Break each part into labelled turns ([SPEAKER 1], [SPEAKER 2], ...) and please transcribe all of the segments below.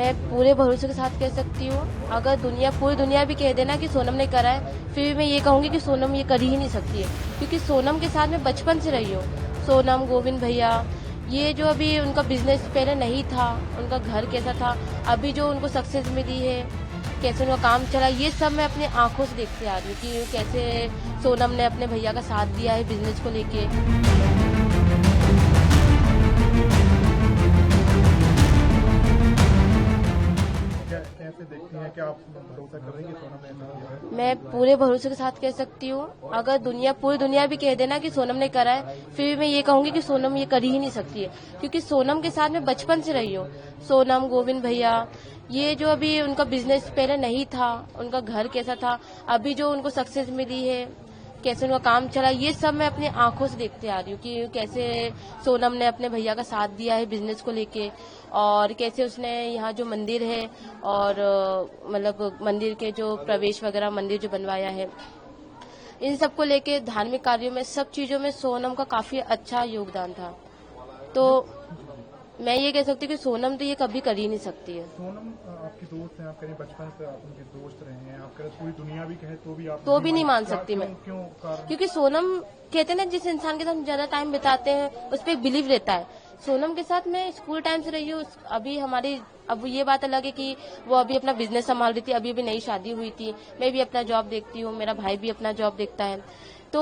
[SPEAKER 1] मैं पूरे भरोसे के साथ कह सकती हूँ, अगर पूरी दुनिया भी कह देना कि सोनम ने करा है, फिर भी मैं ये कहूँगी कि सोनम ये कर ही नहीं सकती है, क्योंकि सोनम के साथ मैं बचपन से रही हूँ। सोनम, गोविंद भैया, ये जो अभी उनका बिजनेस पहले नहीं था, उनका घर कैसा था, अभी जो उनको सक्सेस मिली है, कैसे उनका काम चला, ये सब मैं अपने आंखों से देखते आ रही हूँ कि कैसे सोनम ने अपने भैया का साथ दिया है बिजनेस को लेके।
[SPEAKER 2] कैसे देखती हैं, क्या आप भरोसा करेंगे सोनम ने ऐसा किया है?
[SPEAKER 1] मैं पूरे भरोसे के साथ कह सकती हूँ, अगर पूरी दुनिया भी कह देना कि सोनम ने करा है, फिर भी मैं ये कहूँगी कि सोनम ये कर ही नहीं सकती है, क्योंकि सोनम के साथ मैं बचपन से रही हूँ। सोनम, गोविंद भैया, ये जो अभी उनका बिजनेस पहले नहीं था, उनका घर कैसा था, अभी जो उनको सक्सेस मिली है, कैसे उनका काम चला, ये सब मैं अपने आंखों से देखते आ रही हूँ कि कैसे सोनम ने अपने भैया का साथ दिया है बिजनेस को लेके, और कैसे उसने यहाँ जो मंदिर है और मतलब मंदिर के जो प्रवेश वगैरह मंदिर जो बनवाया है, इन सब को लेके धार्मिक कार्यों में, सब चीजों में सोनम का काफी अच्छा योगदान था। तो मैं ये कह सकती हूँ कि सोनम तो ये कभी कर ही नहीं सकती है।
[SPEAKER 2] सोनम आपकी दोस्त हैं, आप कहीं बचपन से आप उनके दोस्त रहे हैं, आप कहीं पूरी दुनिया भी कहे तो भी आप
[SPEAKER 1] नहीं मान सकती मैं,
[SPEAKER 2] क्यों कारण?
[SPEAKER 1] क्योंकि सोनम कहते हैं ना, जिस इंसान के साथ ज्यादा टाइम बिताते हैं उस पर बिलीव रहता है। सोनम के साथ मैं स्कूल टाइम से रही हूँ, अभी हमारी अब ये बात अलग है कि वो अभी अपना बिजनेस संभाल रही थी, अभी अभी नई शादी हुई थी, मैं भी अपना जॉब देखती हूँ, मेरा भाई भी अपना जॉब देखता है, तो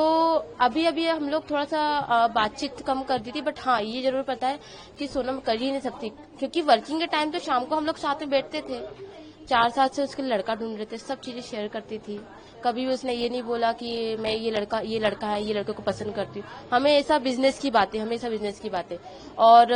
[SPEAKER 1] अभी अभी हम लोग थोड़ा सा बातचीत कम कर दी थी। बट हाँ, ये जरूर पता है कि सोनम कर ही नहीं सकती, क्योंकि वर्किंग के टाइम तो शाम को हम लोग साथ में बैठते थे, 4 साल से उसके लड़का ढूंढ रहे थे, सब चीजें शेयर करती थी। कभी भी उसने ये नहीं बोला कि मैं ये लड़का है, ये लड़के को पसंद करती हूँ। हमेशा बिजनेस की बातें। और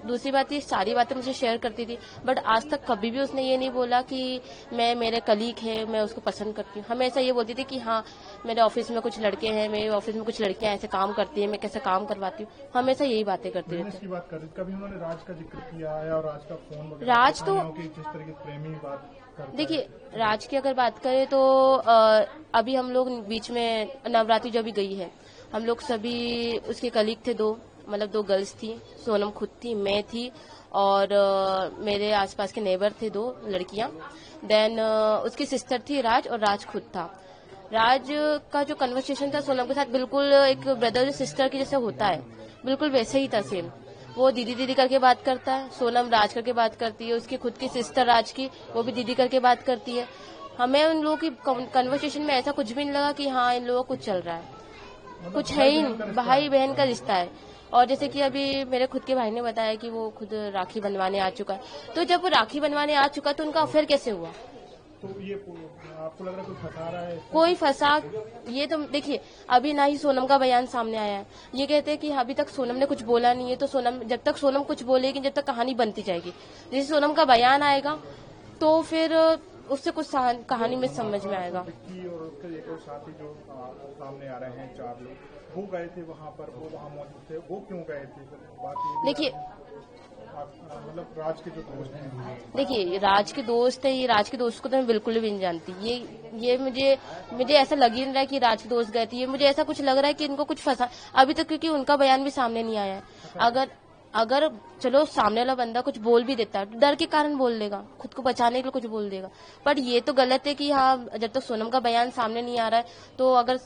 [SPEAKER 1] दूसरी बात, ये सारी बातें मुझे शेयर करती थी, बट आज तक कभी भी उसने ये नहीं बोला कि मेरे कलीग है, मैं उसको पसंद करती हूँ। हमेशा ये बोलती थी कि हाँ, मेरे ऑफिस में कुछ लड़के हैं, मेरे ऑफिस में कुछ लड़कियां ऐसे काम करती हैं, मैं कैसे काम करवाती हूँ, हमेशा यही बातें करती रहती।
[SPEAKER 2] बिजनेस की बात कर रही थी, कभी उन्होंने राज का जिक्र किया है और राज का फोन वगैरह,
[SPEAKER 1] राज तो
[SPEAKER 2] जिस तरह की प्रेमी बात करता है।
[SPEAKER 1] देखिए, राज की अगर बात करें तो अभी हम लोग बीच में नवरात्रि जो भी गई है, हम लोग सभी उसके कलीग थे, मतलब 2 गर्ल्स थी, सोनम खुद थी, मैं थी, और मेरे आसपास के नेबर थे 2 लड़कियां। देन उसकी सिस्टर थी राज, और राज खुद था। राज का जो कन्वर्सेशन था सोनम के साथ, बिल्कुल एक ब्रदर सिस्टर की जैसे होता है, बिल्कुल वैसे ही था सेम। वो दीदी दीदी करके बात करता है, सोनम राज करके बात करती है, उसकी खुद की सिस्टर राज की, वो भी दीदी करके बात करती है। हमें उन लोगों की कन्वर्सेशन में ऐसा कुछ भी नहीं लगा कि हाँ, इन लोगों को कुछ चल रहा है, कुछ है ही नहीं, भाई बहन का रिश्ता है। और जैसे कि अभी मेरे खुद के भाई ने बताया कि वो खुद राखी बनवाने आ चुका है, तो जब वो राखी बनवाने आ चुका तो उनका अफेयर कैसे हुआ?
[SPEAKER 2] तो ये आपको लग रहा है कोई फंसा रहा है?
[SPEAKER 1] कोई फंसा, ये तो देखिए, अभी ना ही सोनम का बयान सामने आया है, ये कहते हैं कि अभी तक सोनम ने कुछ बोला नहीं है, तो जब तक सोनम कुछ बोलेगी, जब तक कहानी बनती जाएगी। जैसे सोनम का बयान आएगा तो फिर उससे कुछ कहानी में समझ में आएगा।
[SPEAKER 2] विक्की और उसके एक और साथी जो सामने आ रहे हैं, 4 लोग, वो गए थे वहाँ पर, वो वहाँ मौजूद थे, वो क्यों गए थे? बात ये
[SPEAKER 1] देखिए,
[SPEAKER 2] मतलब राज के जो दोस्त हैं,
[SPEAKER 1] देखिए राज के दोस्त है, ये राज के दोस्त को तो मैं बिल्कुल भी नहीं जानती। ये मुझे ऐसा लग ही नहीं रहा है कि राज के दोस्त गए थे, ये मुझे ऐसा कुछ लग रहा है कि इनको कुछ फंसा अभी तक, क्योंकि उनका बयान भी सामने नहीं आया है। अगर चलो सामने वाला बंदा कुछ बोल भी देता है तो डर के कारण बोल देगा, खुद को बचाने के लिए कुछ बोल देगा, पर ये तो गलत है कि हाँ, जब तक सोनम का बयान सामने नहीं आ रहा है, तो अगर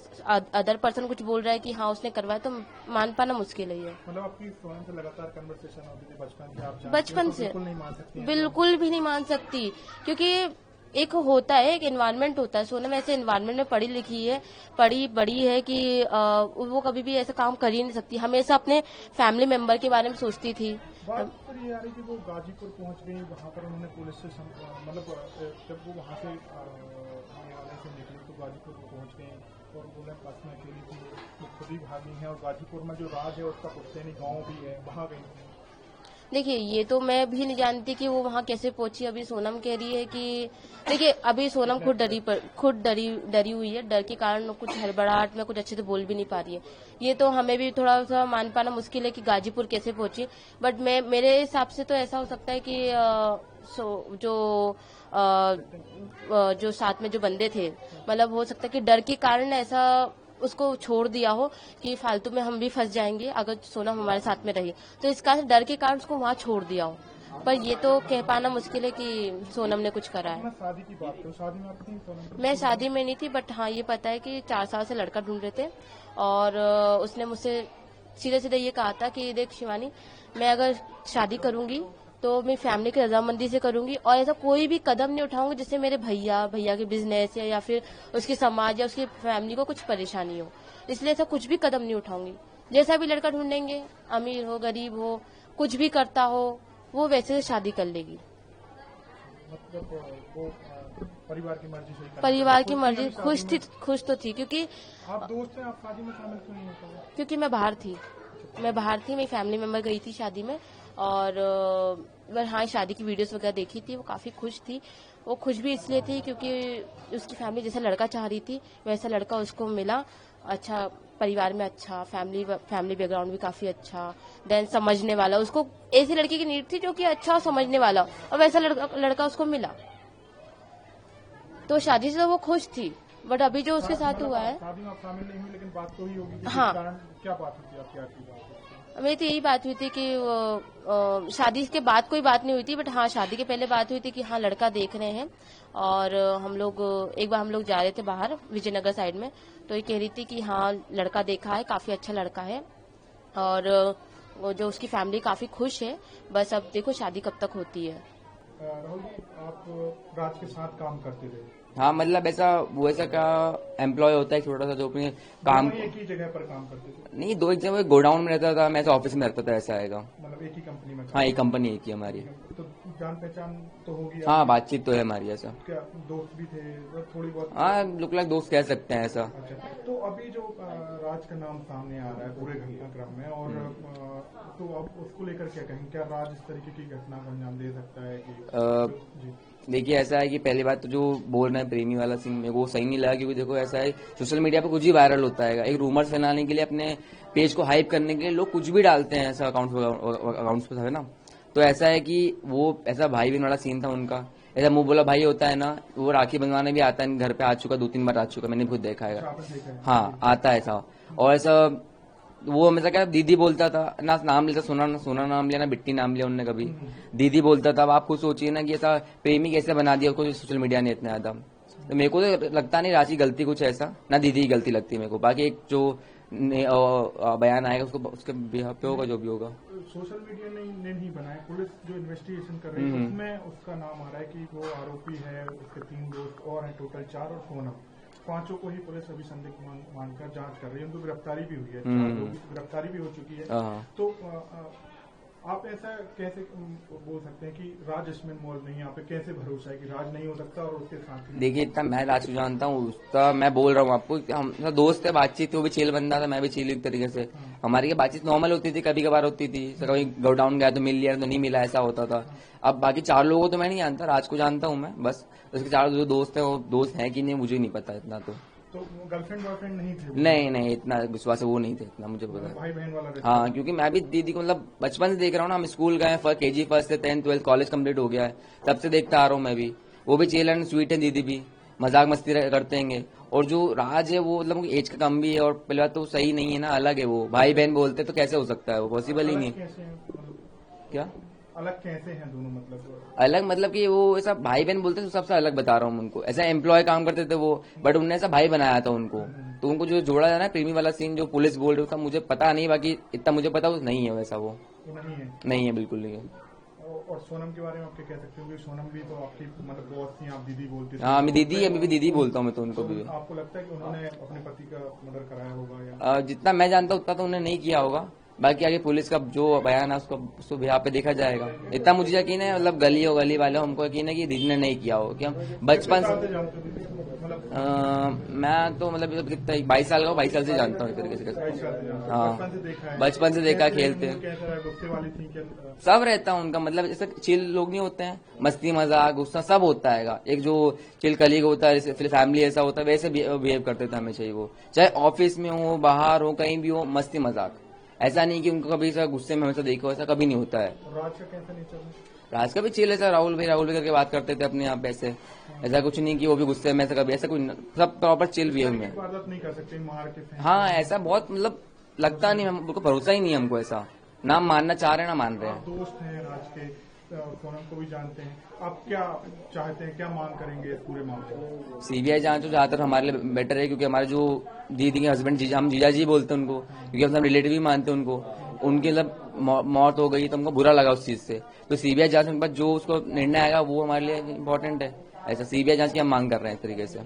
[SPEAKER 1] अदर पर्सन कुछ बोल रहा है कि हाँ उसने करवाया, तो मान पाना मुश्किल है।
[SPEAKER 2] मतलब आपकी सोनम से लगातार कन्वर्सेशन होती थी बचपन से, आप
[SPEAKER 1] बचपन से
[SPEAKER 2] बिल्कुल नहीं मान सकती,
[SPEAKER 1] बिल्कुल भी नहीं मान सकती, क्योंकि एक होता है, एक एनवायरनमेंट होता है। सोनम ऐसे एनवायरनमेंट में पढ़ी लिखी है, पढ़ी बड़ी है कि वो कभी भी ऐसा काम कर ही नहीं सकती, हमेशा अपने फैमिली मेंबर के बारे में सोचती थी।
[SPEAKER 2] बात पर ये आ रही कि वो गाजीपुर पहुंच गई, वहाँ पर उन्होंने पुलिस से मतलब जब वो वहाँ से न्यायालय से निकली तो गाजीपुर पहुंच गई, और उन्हें बस में अकेली थी, वो खुद ही भागी हैं, और गाजीपुर में जो राज है उसका पुश्तैनी गाँव भी है, वहाँ गई थी।
[SPEAKER 1] देखिए, ये तो मैं भी नहीं जानती कि वो वहाँ कैसे पहुंची। अभी सोनम कह रही है कि देखिए, अभी सोनम खुद डरी हुई है, डर के कारण कुछ हड़बड़ाहट में कुछ अच्छे से बोल भी नहीं पा रही है। ये तो हमें भी थोड़ा सा मान पाना मुश्किल है कि गाजीपुर कैसे पहुंची, बट मेरे हिसाब से तो ऐसा हो सकता है कि जो साथ में जो बंदे थे, मतलब हो सकता है कि डर के कारण ऐसा उसको छोड़ दिया हो कि फालतू में हम भी फंस जाएंगे अगर सोनम हमारे साथ में रही, तो इस कारण डर के कारण उसको वहाँ छोड़ दिया हो। पर ये तो कह पाना मुश्किल है कि सोनम ने कुछ करा है।
[SPEAKER 2] मैं शादी की बात करूँ, शादी में आप थी सोनम?
[SPEAKER 1] मैं शादी में नहीं थी, बट हाँ ये पता है कि 4 साल से लड़का ढूंढ रहे थे और उसने मुझसे सीधे सीधे ये कहा था कि देख शिवानी, मैं अगर शादी करूंगी तो मेरी फैमिली की रजामंदी से करूंगी और ऐसा कोई भी कदम नहीं उठाऊंगी जिससे मेरे भैया के बिजनेस या फिर उसके समाज या उसकी फैमिली को कुछ परेशानी हो। इसलिए ऐसा कुछ भी कदम नहीं उठाऊंगी। जैसा भी लड़का ढूंढेंगे, अमीर हो गरीब हो, कुछ भी करता हो, वो वैसे से शादी कर लेगी।
[SPEAKER 2] मतलब वो परिवार की मर्जी से
[SPEAKER 1] परिवार की मर्जी, खुश तो थी क्योंकि
[SPEAKER 2] आप दोस्त हैं, आप शादी में शामिल क्यों नहीं होते हैं?
[SPEAKER 1] क्योंकि मैं बाहर थी, मेरी फैमिली मेंबर गई थी शादी में और हाँ शादी की वीडियोस वगैरह देखी थी। वो काफी खुश थी। वो खुश भी इसलिए थी क्योंकि उसकी फैमिली जैसा लड़का चाह रही थी वैसा लड़का उसको मिला। अच्छा परिवार में, अच्छा फैमिली बैकग्राउंड भी काफी अच्छा, देन समझने वाला। उसको ऐसी लड़की की नीड थी जो कि अच्छा और समझने वाला, और वैसा लड़का उसको मिला। तो शादी से तो वो खुश थी, बट अभी जो उसके साथ हुआ है,
[SPEAKER 2] शादी में आप शामिल नहीं हुई लेकिन बात तो ही होगी कि
[SPEAKER 1] हाँ।
[SPEAKER 2] कारण क्या बात हुई थी, आपकी आखिरी बात?
[SPEAKER 1] मेरी तो यही बात हुई थी कि शादी के बाद कोई बात नहीं हुई थी, बट हाँ शादी के पहले बात हुई थी कि हाँ लड़का देख रहे हैं। और एक बार हम लोग जा रहे थे बाहर विजयनगर साइड में, तो ये कह रही थी कि हाँ लड़का देखा है, काफी अच्छा लड़का है और वो जो उसकी फैमिली काफी खुश है। बस अब देखो शादी कब तक होती है।
[SPEAKER 2] राहुल जी, आप राज के साथ काम करते थे?
[SPEAKER 3] हाँ मतलब ऐसा क्या एम्प्लॉय होता है छोटा सा जो अपने काम,
[SPEAKER 2] एक ही जगह पर काम करते थे?
[SPEAKER 3] नहीं, दो एक जगह गोडाउन में रहता था, मैं ऐसा ऑफिस में रहता था, ऐसा आएगा।
[SPEAKER 2] मतलब एक ही कंपनी में?
[SPEAKER 3] हाँ एक कंपनी एक ही हमारी।
[SPEAKER 2] तो जान पहचान तो होगी?
[SPEAKER 3] हाँ बातचीत तो है हमारी। ऐसा
[SPEAKER 2] क्या दोस्त भी थे थोड़ी बहुत?
[SPEAKER 3] हाँ लुक लाइक दोस्त कह सकते हैं ऐसा।
[SPEAKER 2] अच्छा, तो अभी जो राज का नाम सामने आ रहा है पूरे घटनाक्रम में, और तो अब उसको लेकर क्या कहेंगे? क्या राज इस तरीके की घटना को अंजाम दे सकता है कि?
[SPEAKER 3] देखिए ऐसा है कि पहली बात तो जो बोल रहे हैं प्रेमी वाला सीन, मेरे को सही नहीं लगा, क्योंकि देखो ऐसा है सोशल मीडिया पे कुछ भी वायरल होता है। एक रूमर्स फैलाने के लिए, अपने पेज को हाइप करने के लिए लोग कुछ भी डालते हैं, ऐसा अकाउंट्स पे है ना। तो ऐसा है कि वो ऐसा भाई बहन वाला सीन था उनका। ऐसा मुंह बोला भाई होता है ना, वो राखी बंधवाने भी आता है, घर पे आ चुका, 2-3 बार आ चुका, मैंने खुद देखा है। हाँ आता है ऐसा। और ऐसा वो हमेशा क्या दीदी बोलता था ना, नाम लेता, सोना नाम लिया ना, बिट्टी नाम लिया उनने कभी, दीदी बोलता था। अब आप खुद सोचिए ना कि ऐसा प्रेमी कैसे बना दिया उसको सोशल मीडिया ने इतना ज्यादा। तो मेरे को तो लगता नहीं रांची गलती कुछ ऐसा, ना दीदी की गलती लगती है मेरे को। बाकी एक जो बयान आएगा उसको, उसके बिहाफ पे होगा जो भी होगा।
[SPEAKER 2] सोशल मीडिया ने नहीं बनाया, पुलिस जो इन्वेस्टिगेशन कर रही है उसमें उसका नाम आ रहा है कि वो आरोपी है, उसके 3 दोस्त और हैं, टोटल 4, और सोनम, 5 को ही पुलिस अभी संदिग्ध मानकर जांच कर रही है। उनको गिरफ्तारी भी हुई है, 4 लोगों की गिरफ्तारी भी हो चुकी है। तो आप ऐसा कैसे बोल सकते हैं कि राज इसमें इन्वॉल्व नहीं है? यहाँ पे कैसे भरोसा है कि राज नहीं हो सकता? और उसके साथ
[SPEAKER 3] देखिए इतना मैं राज को जानता हूँ, उसका मैं बोल रहा हूँ आपको, हम दोस्त है, बातचीत, वो भी चिल बंदा था, मैं भी चिल एक तरीके से। हमारी बातचीत नॉर्मल होती थी, कभी कभार होती थी, कभी गोडाउन गया तो मिल लिया, तो नहीं मिला, ऐसा होता था। अब बाकी 4 लोगों को तो मैं नहीं जानता, राज को जानता हूँ मैं बस। उसके 4 जो दोस्त है वो दोस्त है कि नहीं मुझे नहीं पता इतना। तो
[SPEAKER 2] गर्लफ्रेंड बॉयफ्रेंड नहीं थे?
[SPEAKER 3] नहीं इतना विश्वास है वो नहीं थे, इतना मुझे पता।
[SPEAKER 2] भाई बहन वाला?
[SPEAKER 3] हाँ क्योंकि मैं भी दीदी को मतलब बचपन से देख रहा हूँ ना, हम स्कूल गए, KG 1 से 10th 12th कॉलेज कंप्लीट हो गया है, तब से देखता आ रहा हूँ मैं भी। वो भी चिल एंड स्वीट है, दीदी भी मजाक मस्ती करते हैं। और जो राज है वो मतलब एज का कम भी है, और पहले बात तो सही नहीं है ना, अलग है वो, भाई बहन बोलते तो कैसे हो सकता है, वो पॉसिबल ही नहीं। क्या
[SPEAKER 2] अलग कैसे हैं दोनों? मतलब
[SPEAKER 3] अलग मतलब कि वो ऐसा भाई बहन बोलते तो सबसे अलग बता रहा हूँ उनको। ऐसा एम्प्लॉय काम करते थे वो, बट उनने ऐसा भाई बनाया था उनको। तो उनको जो जोड़ा जाना है प्रेमी वाला सीन जो पुलिस बोल रही था, मुझे पता नहीं, बाकी इतना मुझे पता वो नहीं है वैसा, वो नहीं है बिल्कुल नहीं है।
[SPEAKER 2] और सोनम के बारे में आप क्या कह सकते हो? सोनम भी तो आपकी मतलब बॉस थी, आप दीदी बोलती थी।
[SPEAKER 3] हाँ मैं दीदी, अभी भी दीदी बोलता हूँ मैं तो उनको भी।
[SPEAKER 2] आपको लगता है कि उन्होंने अपने पति का मर्डर कराया होगा? या
[SPEAKER 3] जितना मैं जानता हूँ उतना तो उन्होंने नहीं किया होगा, बाकी आगे पुलिस का जो बयान है उसको यहाँ पे देखा जाएगा। इतना मुझे यकीन है, मतलब गली वाले हमको यकीन है कि दीदी ने नहीं किया हो, कि हम बचपन से मैं तो मतलब कितना 22 साल का, 22 साल से जानता हूँ एक तरीके से। हाँ बचपन से देखा, खेलते सब रहता है उनका, मतलब जैसे चिल लोग नहीं होते हैं, मस्ती मजाक गुस्सा सब होता है। एक जो चिल कलीग होता है, फिर फैमिली ऐसा होता है, वैसे बिहेव करते थे हमेशा ही वो, चाहे ऑफिस में हो, बाहर हो, कहीं भी हो, मस्ती मजाक। ऐसा नहीं कि उनको कभी गुस्से में हमेशा देखो, ऐसा कभी नहीं होता है।
[SPEAKER 2] राज का कैसा नेचर है?
[SPEAKER 3] राज का भी चिल है, राहुल भाई करके बात करते थे अपने आप, ऐसे ऐसा कुछ नहीं कि वो भी गुस्से में, ऐसा कभी ऐसा कुछ, सब प्रॉपर चिल भी है उनमें।
[SPEAKER 2] नहीं कर सकते मार के?
[SPEAKER 3] हाँ ऐसा बहुत मतलब लगता नहीं, हमको भरोसा ही नहीं है हमको, ऐसा ना मानना चाह रहे हैं ना मान रहे हैं।
[SPEAKER 2] दोस्त हैं राज के, सोनम को भी जानते हैं, आप क्या चाहते हैं, क्या मांग करेंगे इस पूरे मामले में?
[SPEAKER 3] सीबीआई जांच तो ज्यादातर हमारे लिए बेटर है, क्योंकि हमारे जो दीदी के हस्बैंड हम जीजा जी बोलते हैं उनको, क्योंकि हम सब रिलेटिव भी मानते हैं उनको। उनकी मतलब मौत हो गई तो हमको बुरा लगा उस चीज से। तो सीबीआई जांच के बाद जो उसको निर्णय आएगा वो हमारे लिए इम्पोर्टेंट है। ऐसा सीबीआई जांच की हम मांग कर रहे हैं इस तरीके से।